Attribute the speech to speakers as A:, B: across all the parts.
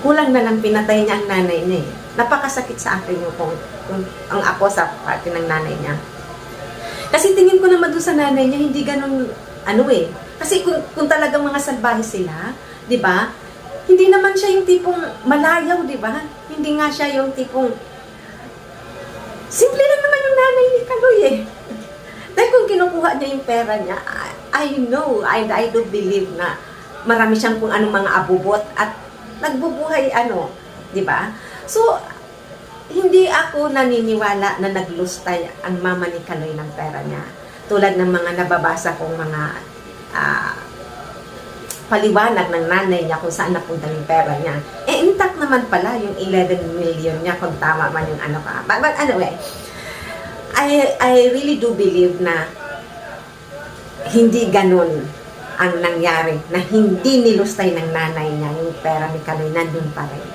A: kulang na lang pinatay niya ang nanay niya eh. Napakasakit sa akin yung kung ang ako sa parte ng nanay niya. Kasi tingin ko naman doon sa nanay niya, hindi ganun, ano eh. Kasi kung talagang mga salbahe sila, di ba? Hindi naman siya yung tipong malayaw, di ba? Hindi nga siya yung tipong, simple lang naman yung nanay ni Kaloy eh. Dahil kung kinukuha niya yung pera niya, I know, I do believe na marami siyang kung anong mga abubot at nagbubuhay di ba? So, hindi ako naniniwala na naglustay ang mama ni Kaloy ng pera niya. Tulad ng mga nababasa kong mga paliwanag ng nanay niya kung saan napunta yung pera niya. Eh, intact naman pala yung 11 million niya kung tama man yung But anyway, I really do believe na hindi ganun ang nangyari, na hindi nilustay ng nanay niya yung pera ni Kaloy, nandun pa rin.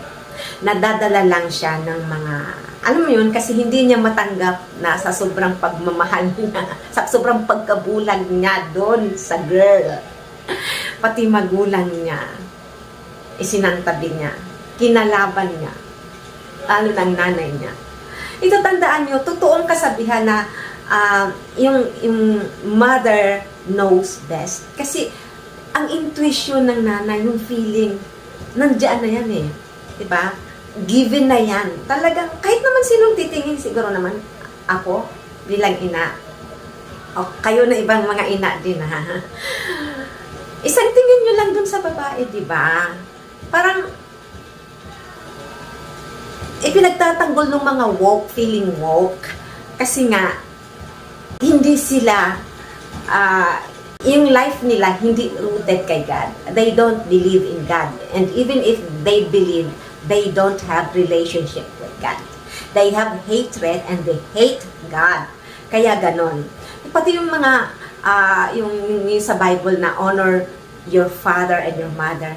A: Nadadala lang siya ng mga, alam mo yun, kasi hindi niya matanggap na sa sobrang pagmamahal niya, sa sobrang pagkabulag niya doon sa girl. Pati magulang niya, isinantabi niya, kinalaban niya, lalo ng nanay niya. Ito, tandaan niyo, totoong kasabihan na yung mother knows best. Kasi ang intuition ng nanay, yung feeling, nandiyan na yan eh. Diba? Given na yan. Talagang, kahit naman sinong titingin, siguro naman ako, bilang ina, o kayo na ibang mga ina din ha. Isang tingin nyo lang dun sa babae, diba? Parang, ipinagtatanggol ng mga woke, feeling woke. Kasi nga, hindi sila, yung life nila hindi rooted kay God. They don't believe in God. And even if they believe, they don't have relationship with God. They have hatred and they hate God. Kaya ganon. Pati yung mga, yung sa Bible na honor your father and your mother.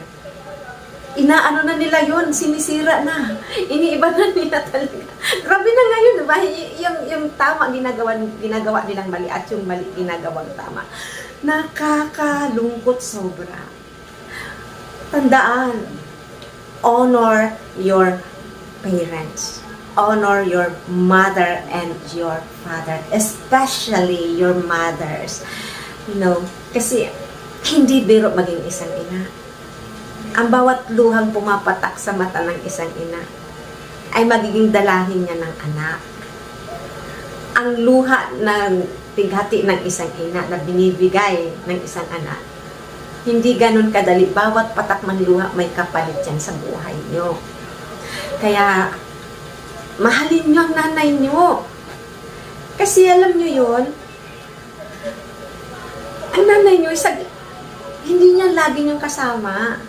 A: Inaano na nila yun, sinisira na. Iniiba na nila talaga. Grabe na ngayon, diba? Yung tama ginagawa nilang mali at yung mali ginagawang tama. Nakakalungkot sobra. Tandaan, honor your parents. Honor your mother and your father. Especially your mothers. You know, kasi hindi biro maging isang ina. Ang bawat luhang pumapatak sa mata ng isang ina ay magiging dalahin niya ng anak. Ang luha ng pighati ng isang ina na binibigay ng isang anak, hindi ganun kadali. Bawat patak ng luha may kapalit yan sa buhay niyo. Kaya, mahalin niyo ang nanay niyo. Kasi alam niyo yun, ang nanay niyo, hindi niya lagi niyong kasama.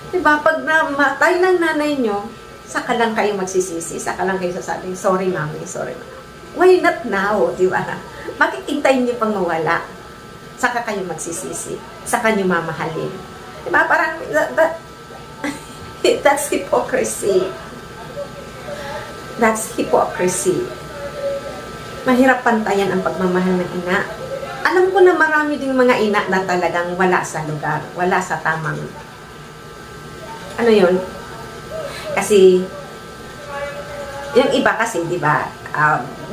A: Diba? Pag namatay ng nanay nyo, saka lang kayo magsisisi, saka lang kayo sasabing, sorry mami, sorry mami. Why not now? Diba? Bakit hintayin nyo pang mawala? Saka kayo magsisisi, saka nyo mamahalin. Diba? Parang, that's hypocrisy. That's hypocrisy. Mahirap pantayan ang pagmamahal ng ina. Alam ko na marami ding mga ina na talagang wala sa lugar, wala sa tamang ano yun? Kasi, yung iba kasi, di ba,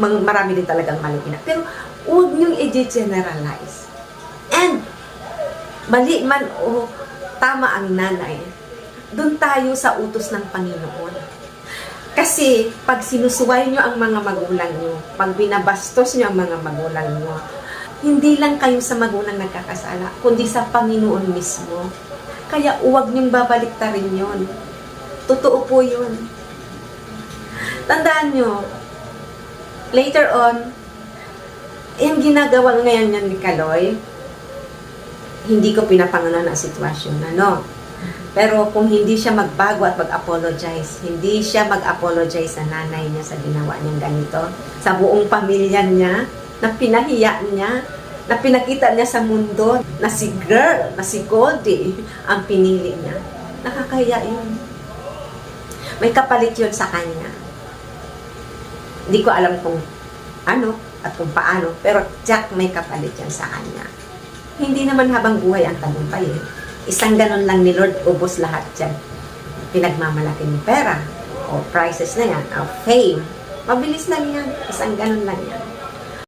A: marami din talagang maling ina. Pero, huwag niyong i-generalize. And, mali man o tama ang nanay, doon tayo sa utos ng Panginoon. Kasi, pag sinusuway niyo ang mga magulang niyo, pag binabastos niyo ang mga magulang niyo, hindi lang kayo sa magulang nagkakasala, kundi sa Panginoon mismo. Kaya huwag niyong babaliktarin yun. Totoo po yun. Tandaan niyo, later on, yung ginagawa ngayon yan ni Kaloy, hindi ko pinapangano na sitwasyon, ano. Pero kung hindi siya magbago at mag-apologize, hindi siya mag-apologize sa nanay niya sa ginawa niyang ganito, sa buong pamilya niya, na pinahiya niya, na pinakita niya sa mundo na si girl, na si Goldie ang pinili niya. Nakakahiya yun. May kapalit yun sa kanya. Hindi ko alam kung ano at kung paano, pero Jack may kapalit yan sa kanya. Hindi naman habang buhay ang tagumpay eh. Isang ganon lang ni Lord, ubos lahat yan. pinagmamalaki ng pera o prices na yan, o fame, mabilis lang yan. Isang ganun lang yan.